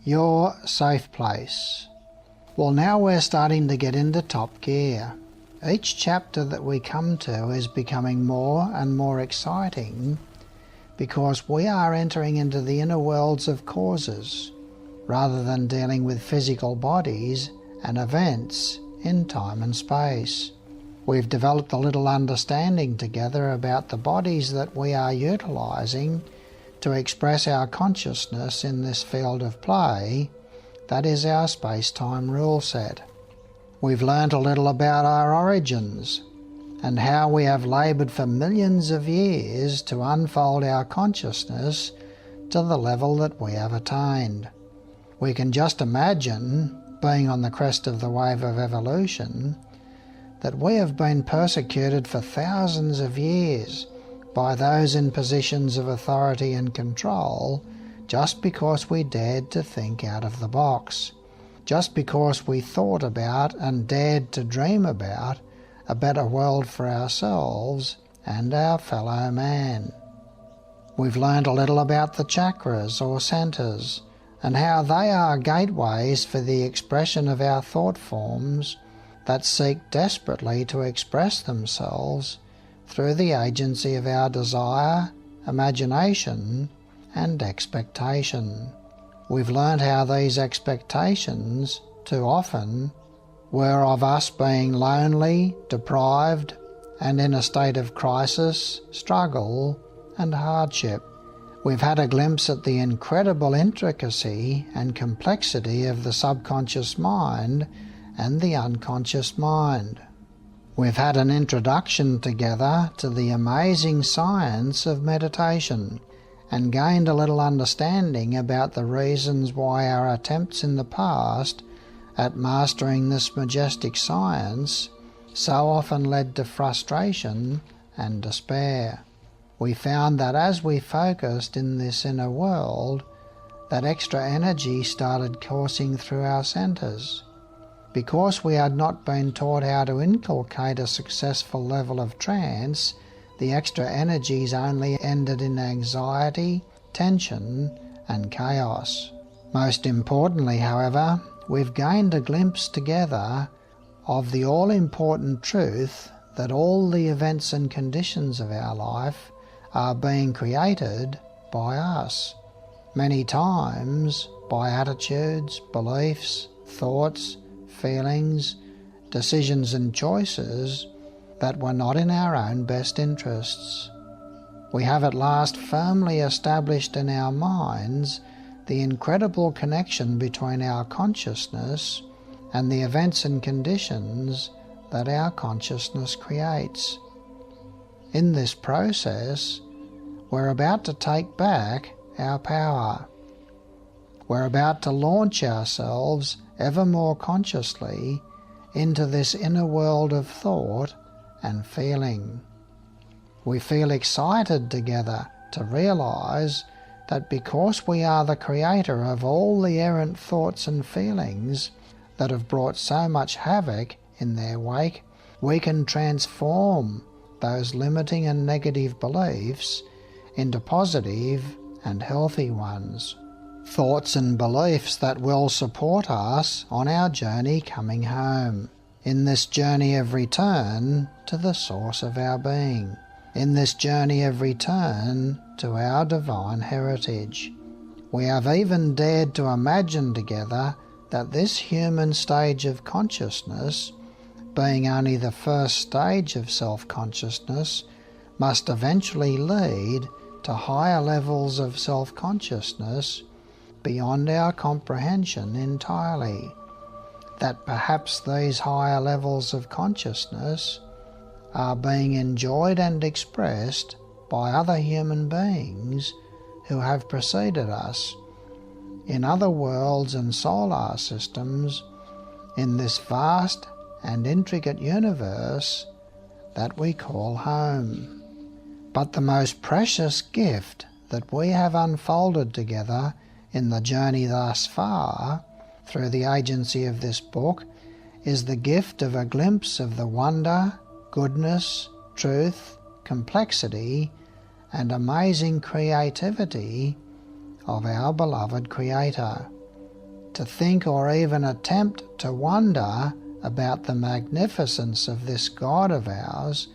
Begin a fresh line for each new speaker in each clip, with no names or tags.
your safe place. Well, now we're starting to get into top gear. Each chapter that we come to is becoming more and more exciting because we are entering into the inner worlds of causes rather than dealing with physical bodies and events in time and space. We've developed a little understanding together about the bodies that we are utilizing to express our consciousness in this field of play that is our space-time rule set. We've learnt a little about our origins and how we have laboured for millions of years to unfold our consciousness to the level that we have attained. We can just imagine, being on the crest of the wave of evolution, that we have been persecuted for thousands of years by those in positions of authority and control just because we dared to think out of the box, just because we thought about and dared to dream about a better world for ourselves and our fellow man. We've learned a little about the chakras or centres and how they are gateways for the expression of our thought forms that seek desperately to express themselves through the agency of our desire, imagination, and expectation. We've learned how these expectations, too often, were of us being lonely, deprived, and in a state of crisis, struggle, and hardship. We've had a glimpse at the incredible intricacy and complexity of the subconscious mind and the unconscious mind. We've had an introduction together to the amazing science of meditation and gained a little understanding about the reasons why our attempts in the past at mastering this majestic science so often led to frustration and despair. We found that as we focused in this inner world, that extra energy started coursing through our centres. Because we had not been taught how to inculcate a successful level of trance, the extra energies only ended in anxiety, tension, and chaos. Most importantly, however, we've gained a glimpse together of the all-important truth that all the events and conditions of our life are being created by us, many times by attitudes, beliefs, thoughts, feelings, decisions and choices that were not in our own best interests. We have at last firmly established in our minds the incredible connection between our consciousness and the events and conditions that our consciousness creates. In this process, we're about to take back our power. We're about to launch ourselves ever more consciously into this inner world of thought and feeling. We feel excited together to realize that because we are the creator of all the errant thoughts and feelings that have brought so much havoc in their wake, we can transform those limiting and negative beliefs into positive and healthy ones. Thoughts and beliefs that will support us on our journey coming home, in this journey of return to the source of our being, in this journey of return to our divine heritage. We have even dared to imagine together that this human stage of consciousness, being only the first stage of self-consciousness, must eventually lead to higher levels of self-consciousness beyond our comprehension entirely. That perhaps these higher levels of consciousness are being enjoyed and expressed by other human beings who have preceded us in other worlds and solar systems in this vast and intricate universe that we call home. But the most precious gift that we have unfolded together in the journey thus far, through the agency of this book, is the gift of a glimpse of the wonder, goodness, truth, complexity, and amazing creativity of our beloved Creator. to think or even attempt to wonder about the magnificence of this God of ours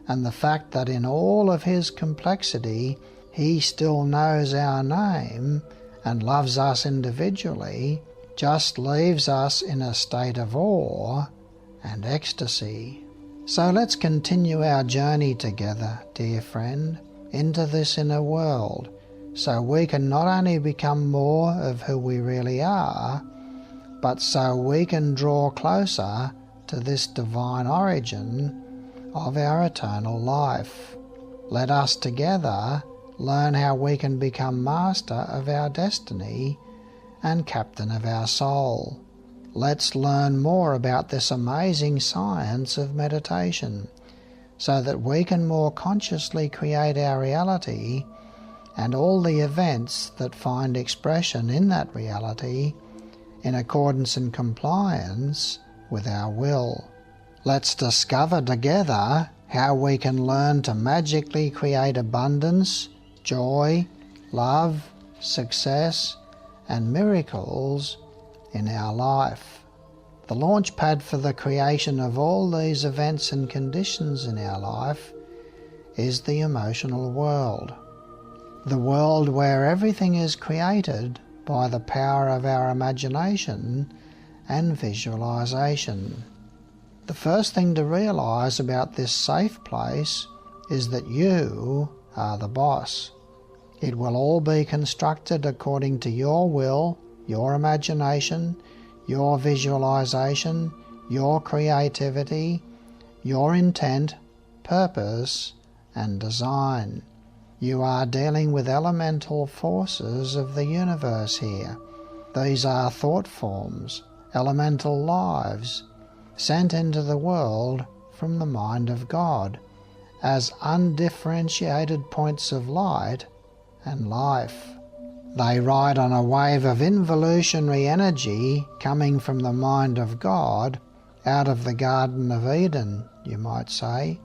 and the fact that in all of his complexity he still knows our name and loves us individually, just leaves us in a state of awe and ecstasy. So let's continue our journey together, dear friend, into this inner world, so we can not only become more of who we really are, but so we can draw closer to this divine origin of our eternal life. Let us together learn how we can become master of our destiny and captain of our soul. Let's learn more about this amazing science of meditation so that we can more consciously create our reality and all the events that find expression in that reality in accordance and compliance with our will. Let's discover together how we can learn to magically create abundance, joy, love, success, and miracles in our life. The launch pad for the creation of all these events and conditions in our life is the emotional world. The world where everything is created by the power of our imagination and visualization. The first thing to realize about this safe place is that you are the boss. It will all be constructed according to your will, your imagination, your visualization, your creativity, your intent, purpose, and design. You are dealing with elemental forces of the universe here. These are thought forms, elemental lives, sent into the world from the mind of God as undifferentiated points of light and life. They ride on a wave of involutionary energy coming from the mind of God out of the Garden of Eden, you might say,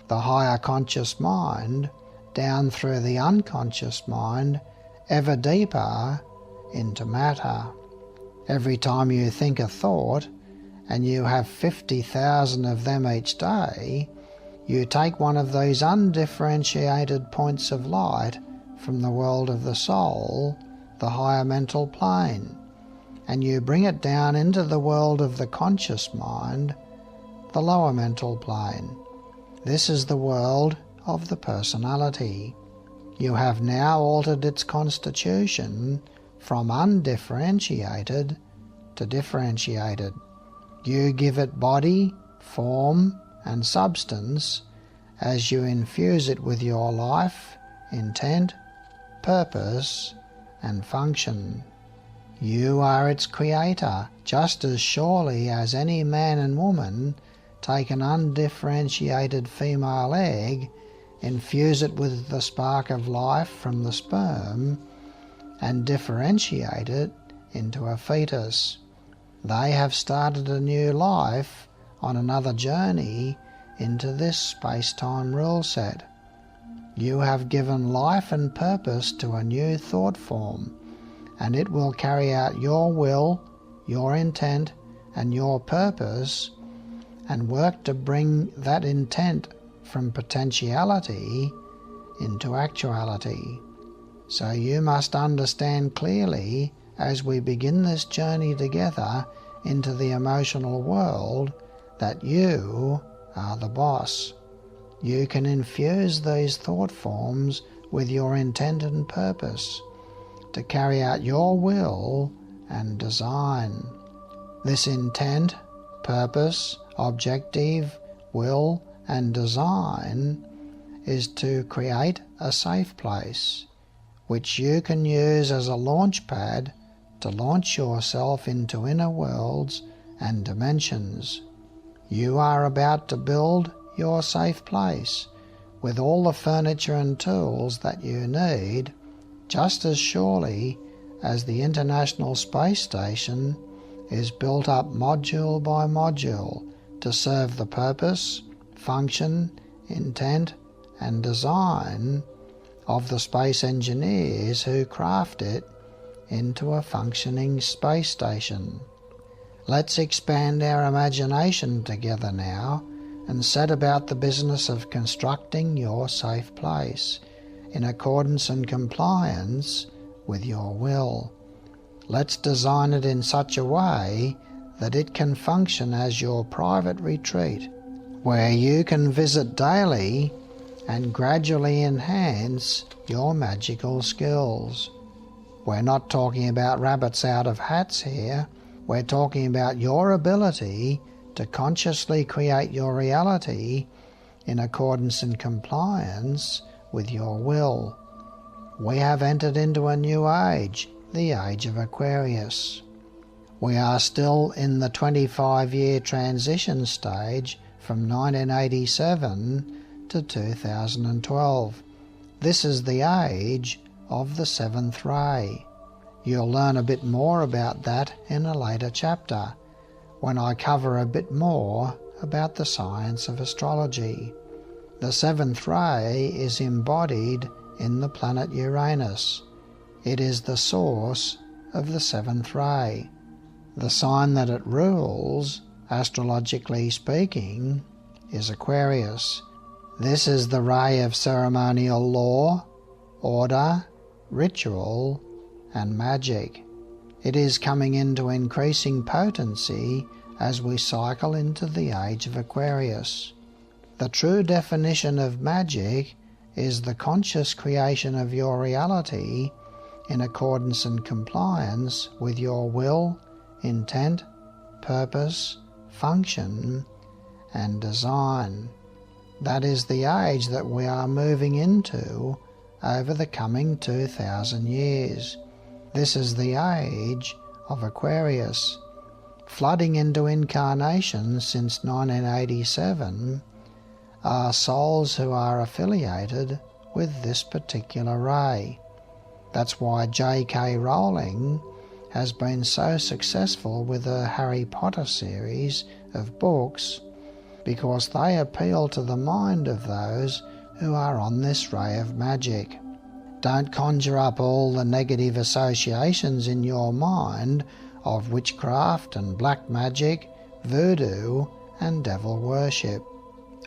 the higher conscious mind, down through the unconscious mind, ever deeper into matter. Every time you think a thought, and you have 50,000 of them each day, you take one of those undifferentiated points of light from the world of the soul, the higher mental plane, and you bring it down into the world of the conscious mind, the lower mental plane. This is the world of the personality. You have now altered its constitution from undifferentiated to differentiated. You give it body, form, and substance as you infuse it with your life, intent, purpose, and function. You are its creator, just as surely as any man and woman take an undifferentiated female egg, infuse it with the spark of life from the sperm, and differentiate it into a fetus. They have started a new life on another journey into this space-time rule set. You have given life and purpose to a new thought form, and it will carry out your will, your intent, and your purpose, and work to bring that intent from potentiality into actuality. So you must understand clearly, as we begin this journey together into the emotional world, that you are the boss. You can infuse these thought forms with your intent and purpose to carry out your will and design. This intent, purpose, objective, will, and design is to create a safe place, which you can use as a launch pad to launch yourself into inner worlds and dimensions. You are about to build your safe place with all the furniture and tools that you need, just as surely as the International Space Station is built up module by module to serve the purpose, function, intent, and design of the space engineers who craft it into a functioning space station. Let's expand our imagination together now and set about the business of constructing your safe place in accordance and compliance with your will. Let's design it in such a way that it can function as your private retreat, where you can visit daily and gradually enhance your magical skills. We're not talking about rabbits out of hats here. We're talking about your ability to consciously create your reality in accordance and compliance with your will. We have entered into a new age, the age of Aquarius. We are still in the 25-year transition stage from 1987 to 2012. This is the age of the seventh ray. You'll learn a bit more about that in a later chapter, when I cover a bit more about the science of astrology. The seventh ray is embodied in the planet Uranus. It is the source of the seventh ray. The sign that it rules, astrologically speaking, is Aquarius. This is the ray of ceremonial law, order, ritual, and magic. It is coming into increasing potency as we cycle into the age of Aquarius. The true definition of magic is the conscious creation of your reality in accordance and compliance with your will, intent, purpose, function, and design. That is the age that we are moving into over the coming 2,000 years. This is the age of Aquarius. Flooding into incarnation since 1987 are souls who are affiliated with this particular ray. That's why J.K. Rowling has been so successful with her Harry Potter series of books, because they appeal to the mind of those who are on this ray of magic. Don't conjure up all the negative associations in your mind of witchcraft and black magic, voodoo and devil worship.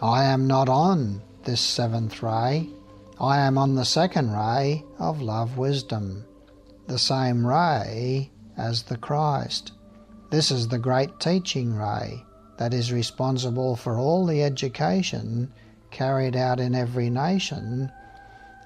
I am not on this seventh ray. I am on the second ray of love wisdom, the same ray as the Christ. This is the great teaching ray that is responsible for all the education carried out in every nation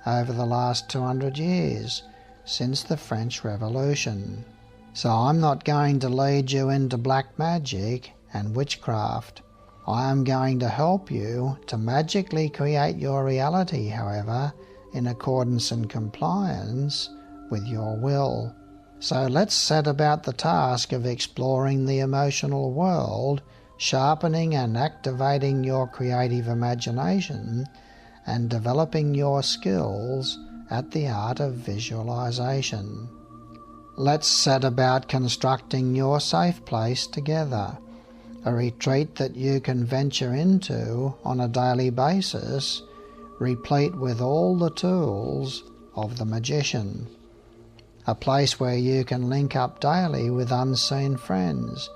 over the last 200 years since the French Revolution. So I'm not going to lead you into black magic and witchcraft. I am going to help you to magically create your reality, however, in accordance and compliance with your will. So let's set about the task of exploring the emotional world, sharpening and activating your creative imagination, and developing your skills at the art of visualization. Let's set about constructing your safe place together, a retreat that you can venture into on a daily basis, replete with all the tools of the magician. A place where you can link up daily with unseen friends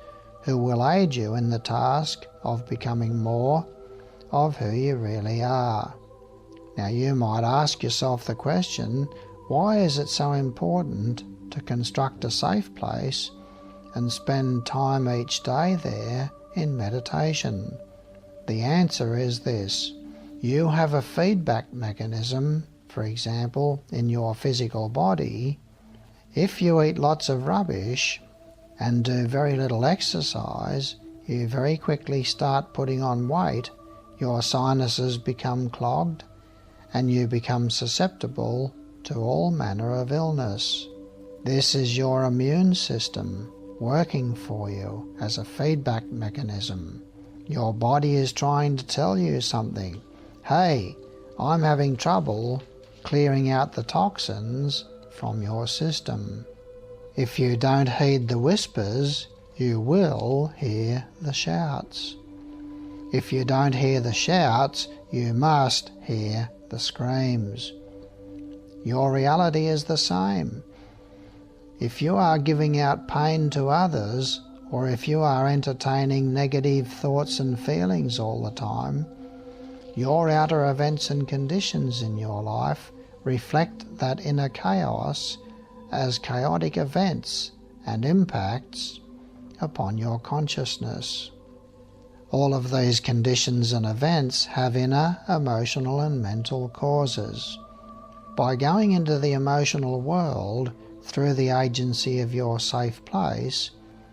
who will aid you in the task of becoming more of who you really are. Now you might ask yourself the question, why is it so important to construct a safe place and spend time each day there in meditation? The answer is this. You have a feedback mechanism, for example, in your physical body. If you eat lots of rubbish and do very little exercise, you very quickly start putting on weight, your sinuses become clogged, and you become susceptible to all manner of illness. This is your immune system working for you as a feedback mechanism. Your body is trying to tell you something. Hey, I'm having trouble clearing out the toxins from your system. If you don't heed the whispers, you will hear the shouts. If you don't hear the shouts, you must hear the screams. Your reality is the same. If you are giving out pain to others, or if you are entertaining negative thoughts and feelings all the time, your outer events and conditions in your life reflect that inner chaos as chaotic events and impacts upon your consciousness. All of these conditions and events have inner, emotional and mental causes. By going into the emotional world through the agency of your safe place,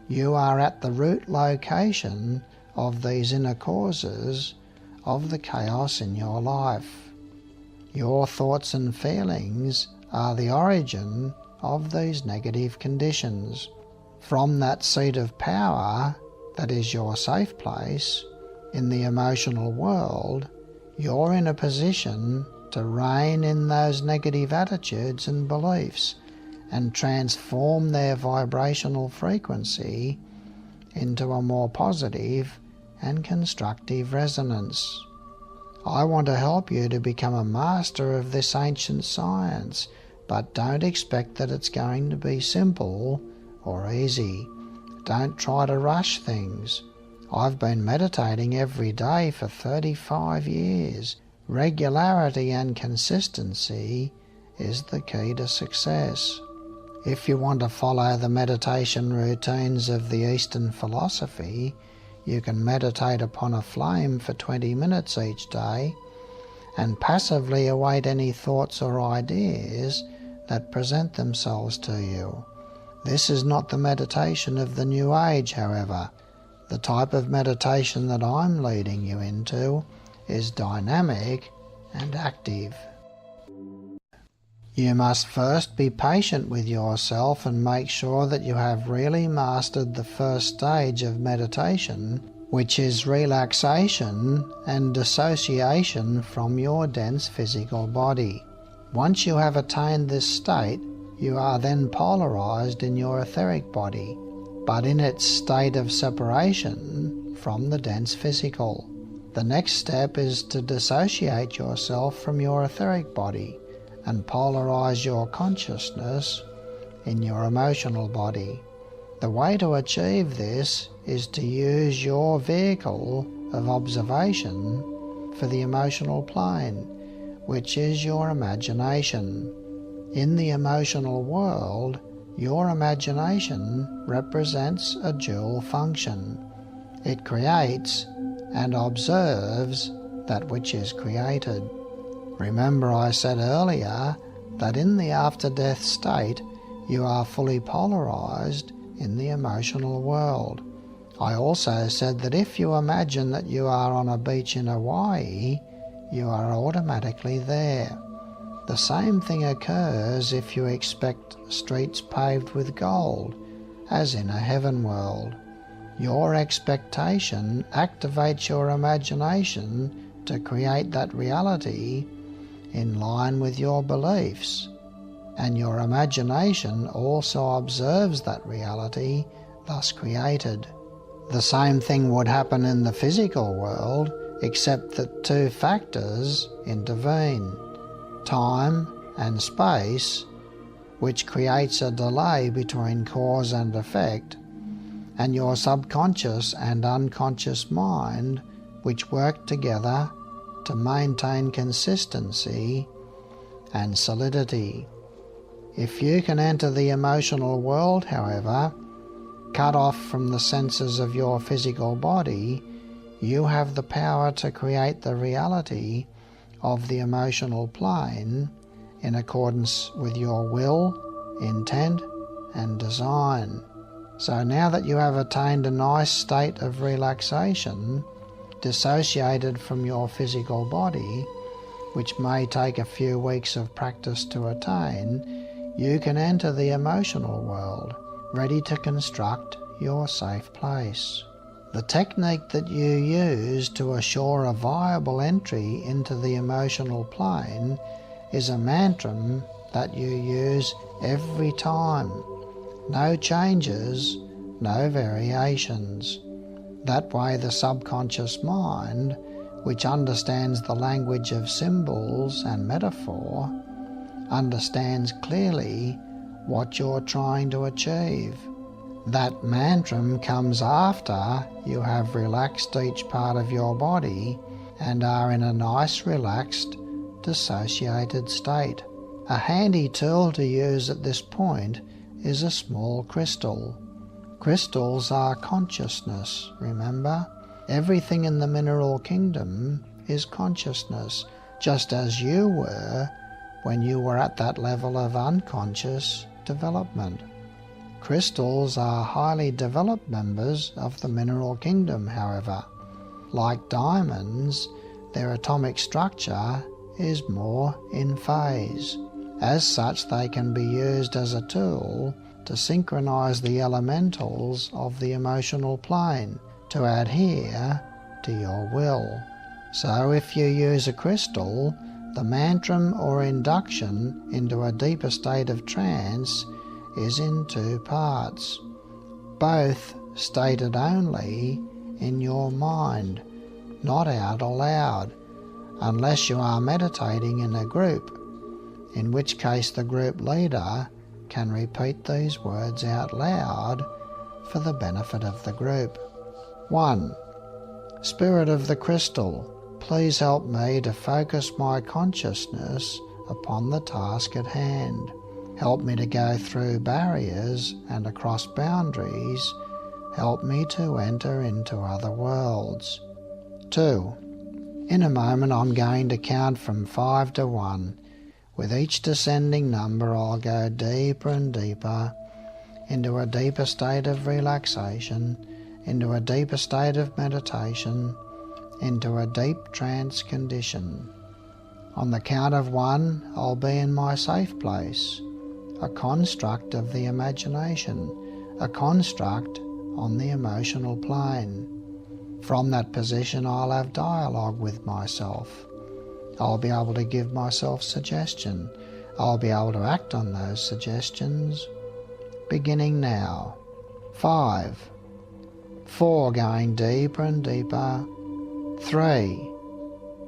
you are at the root location of these inner causes of the chaos in your life. Your thoughts and feelings are the origin of these negative conditions. From that seat of power that is your safe place in the emotional world, you're in a position to rein in those negative attitudes and beliefs and transform their vibrational frequency into a more positive and constructive resonance. I want to help you to become a master of this ancient science, but don't expect that it's going to be simple or easy. Don't try to rush things. I've been meditating every day for 35 years. Regularity and consistency is the key to success. If you want to follow the meditation routines of the Eastern philosophy, you can meditate upon a flame for 20 minutes each day and passively await any thoughts or ideas that present themselves to you. This is not the meditation of the New Age, however. The type of meditation that I'm leading you into is dynamic and active. You must first be patient with yourself and make sure that you have really mastered the first stage of meditation, which is relaxation and dissociation from your dense physical body. Once you have attained this state, you are then polarized in your etheric body, but in its state of separation from the dense physical. The next step is to dissociate yourself from your etheric body and polarize your consciousness in your emotional body. The way to achieve this is to use your vehicle of observation for the emotional plane, which is your imagination. In the emotional world, your imagination represents a dual function. It creates and observes that which is created. Remember, I said earlier that in the after-death state, you are fully polarized in the emotional world. I also said that if you imagine that you are on a beach in Hawaii, you are automatically there. The same thing occurs if you expect streets paved with gold, as in a heaven world. Your expectation activates your imagination to create that reality in line with your beliefs, and your imagination also observes that reality thus created. The same thing would happen in the physical world, except that two factors intervene: time and space, which creates a delay between cause and effect, and your subconscious and unconscious mind, which work together to maintain consistency and solidity. If you can enter the emotional world, however, cut off from the senses of your physical body, you have the power to create the reality of the emotional plane in accordance with your will, intent and design. So now that you have attained a nice state of relaxation, dissociated from your physical body, which may take a few weeks of practice to attain, you can enter the emotional world, ready to construct your safe place. The technique that you use to assure a viable entry into the emotional plane is a mantra that you use every time. No changes, no variations. That way the subconscious mind, which understands the language of symbols and metaphor, understands clearly what you're trying to achieve. That mantra comes after you have relaxed each part of your body and are in a nice, relaxed, dissociated state. A handy tool to use at this point is a small crystal. Crystals are consciousness, remember? Everything in the mineral kingdom is consciousness, just as you were when you were at that level of unconscious development. Crystals are highly developed members of the mineral kingdom, however. Like diamonds, their atomic structure is more in phase. As such, they can be used as a tool to synchronize the elementals of the emotional plane to adhere to your will. So if you use a crystal, the mantra or induction into a deeper state of trance is in two parts, both stated only in your mind, not out aloud, unless you are meditating in a group, in which case the group leader can repeat these words out loud for the benefit of the group. 1. Spirit of the crystal, please help me to focus my consciousness upon the task at hand. Help me to go through barriers and across boundaries. Help me to enter into other worlds. 2. In a moment I'm going to count from 5 to 1. With each descending number I'll go deeper and deeper into a deeper state of relaxation, into a deeper state of meditation, into a deep trance condition. On the count of 1, I'll be in my safe place, a construct of the imagination, a construct on the emotional plane. From that position I'll have dialogue with myself. I'll be able to give myself suggestion. I'll be able to act on those suggestions, beginning now. 5. 4, going deeper and deeper. 3,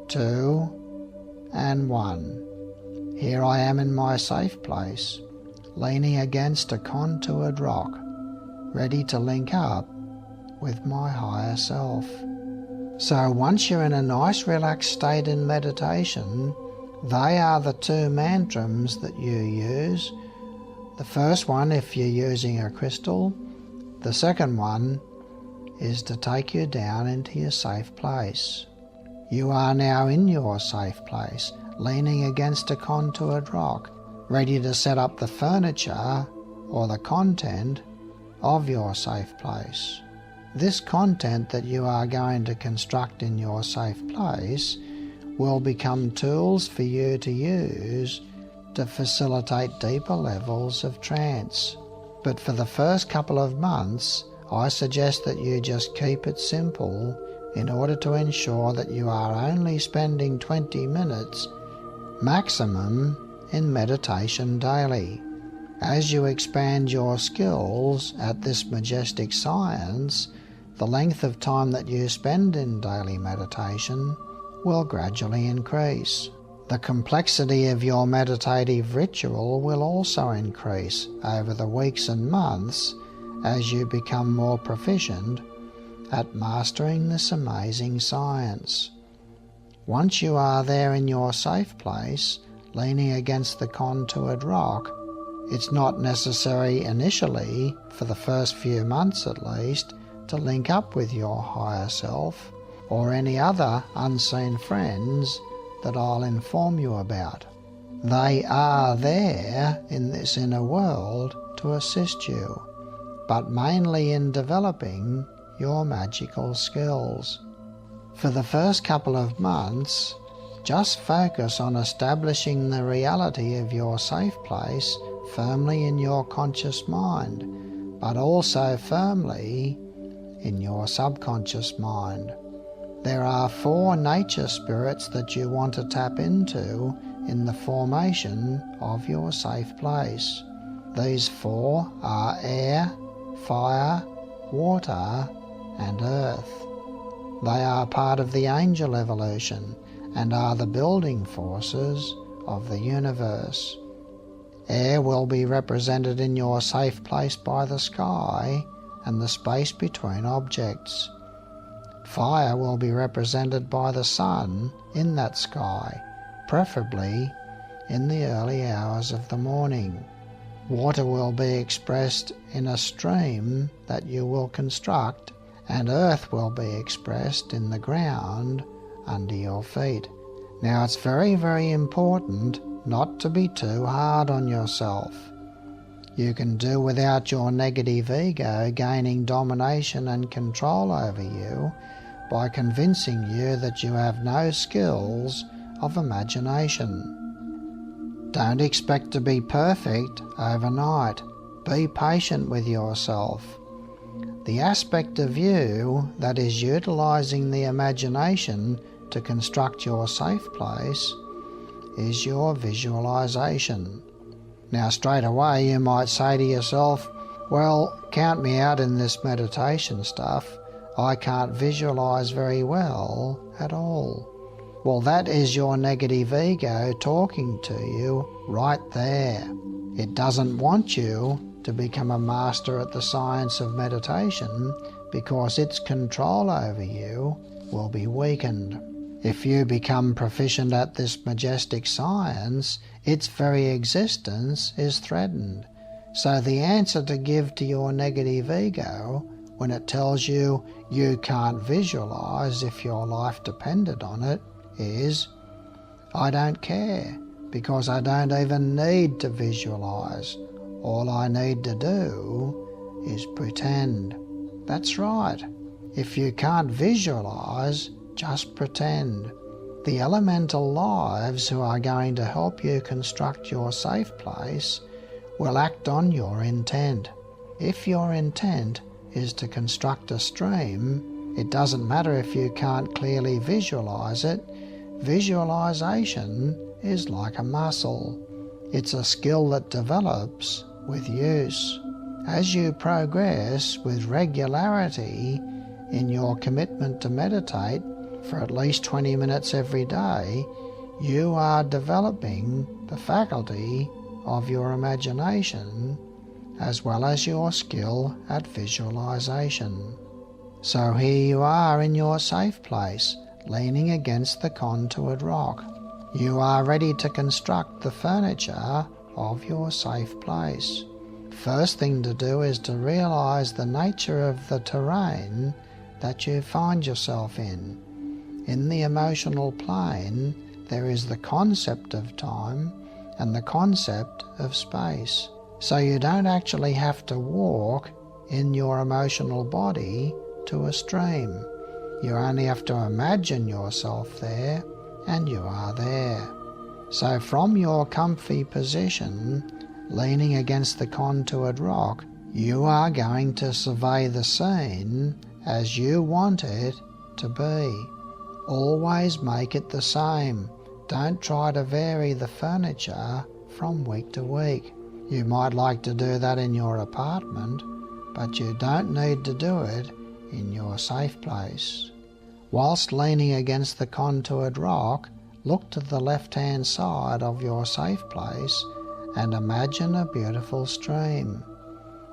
2, and 1. Here I am in my safe place, leaning against a contoured rock, ready to link up with my higher self. So once you're in a nice relaxed state in meditation, they are the two mantras that you use. The first one if you're using a crystal, the second one is to take you down into your safe place. You are now in your safe place, leaning against a contoured rock, ready to set up the furniture or the content of your safe place. This content that you are going to construct in your safe place will become tools for you to use to facilitate deeper levels of trance. But for the first couple of months, I suggest that you just keep it simple in order to ensure that you are only spending 20 minutes maximum in meditation daily. As you expand your skills at this majestic science, the length of time that you spend in daily meditation will gradually increase. The complexity of your meditative ritual will also increase over the weeks and months as you become more proficient at mastering this amazing science. Once you are there in your safe place, leaning against the contoured rock, it's not necessary initially, for the first few months at least, to link up with your higher self or any other unseen friends that I'll inform you about. They are there in this inner world to assist you, but mainly in developing your magical skills. For the first couple of months, just focus on establishing the reality of your safe place firmly in your conscious mind, but also firmly in your subconscious mind. There are 4 nature spirits that you want to tap into in the formation of your safe place. These 4 are air, fire, water, and earth. They are part of the angel evolution and are the building forces of the universe. Air will be represented in your safe place by the sky and the space between objects. Fire will be represented by the sun in that sky, preferably in the early hours of the morning. Water will be expressed in a stream that you will construct, and earth will be expressed in the ground under your feet. Now it's very, very important not to be too hard on yourself. You can do without your negative ego gaining domination and control over you by convincing you that you have no skills of imagination. Don't expect to be perfect overnight. Be patient with yourself. The aspect of you that is utilizing the imagination to construct your safe place is your visualization. Now straight away you might say to yourself, well, count me out in this meditation stuff. I can't visualize very well at all. Well, that is your negative ego talking to you right there. It doesn't want you to become a master at the science of meditation because its control over you will be weakened. If you become proficient at this majestic science, its very existence is threatened. So the answer to give to your negative ego when it tells you you can't visualize if your life depended on it is, I don't care, because I don't even need to visualize. All I need to do is pretend. That's right. If you can't visualize, just pretend. The elemental lives who are going to help you construct your safe place will act on your intent. If your intent is to construct a stream, it doesn't matter if you can't clearly visualize it. Visualization is like a muscle. It's a skill that develops with use. As you progress with regularity in your commitment to meditate for at least 20 minutes every day, you are developing the faculty of your imagination as well as your skill at visualization. So here you are in your safe place, leaning against the contoured rock. You are ready to construct the furniture of your safe place. First thing to do is to realize the nature of the terrain that you find yourself in. In the emotional plane, there is the concept of time and the concept of space. So you don't actually have to walk in your emotional body to a stream. You only have to imagine yourself there, and you are there. So from your comfy position, leaning against the contoured rock, you are going to survey the scene as you want it to be. Always make it the same. Don't try to vary the furniture from week to week. You might like to do that in your apartment, but you don't need to do it in your safe place. Whilst leaning against the contoured rock, look to the left-hand side of your safe place and imagine a beautiful stream.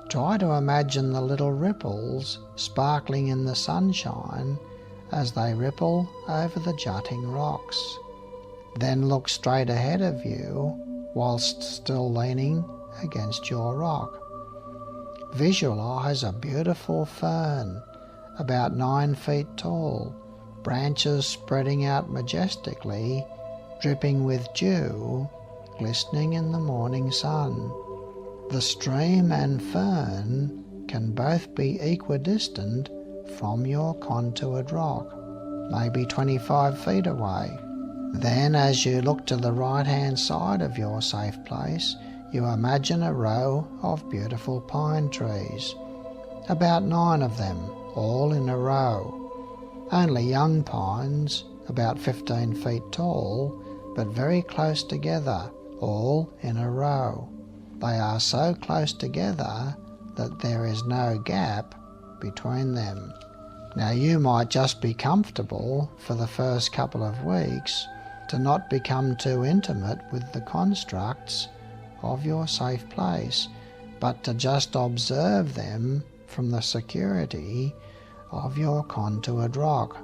Try to imagine the little ripples sparkling in the sunshine as they ripple over the jutting rocks. Then look straight ahead of you whilst still leaning against your rock. Visualize a beautiful fern, about 9 feet tall, branches spreading out majestically, dripping with dew, glistening in the morning sun. The stream and fern can both be equidistant from your contoured rock, maybe 25 feet away. Then as you look to the right-hand side of your safe place, you imagine a row of beautiful pine trees, about 9 of them, all in a row. Only young pines, about 15 feet tall, but very close together, all in a row. They are so close together that there is no gap between them. Now you might just be comfortable for the first couple of weeks to not become too intimate with the constructs of your safe place, but to just observe them from the security of your contoured rock.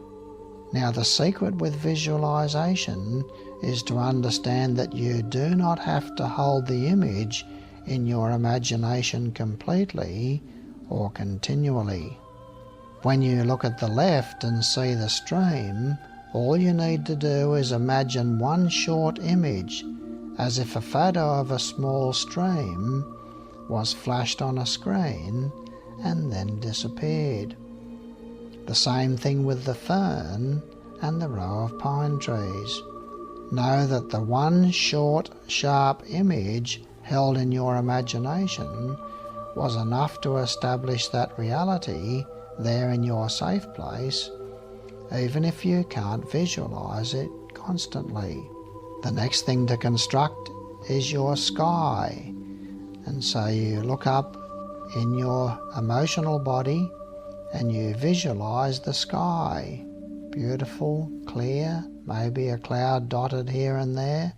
Now, the secret with visualization is to understand that you do not have to hold the image in your imagination completely or continually. When you look at the left and see the stream, all you need to do is imagine one short image, as if a photo of a small stream was flashed on a screen and then disappeared. The same thing with the fern and the row of pine trees. Know that the one short, sharp image held in your imagination was enough to establish that reality there in your safe place, even if you can't visualize it constantly. The next thing to construct is your sky. And so you look up in your emotional body and you visualize the sky. Beautiful, clear, maybe a cloud dotted here and there,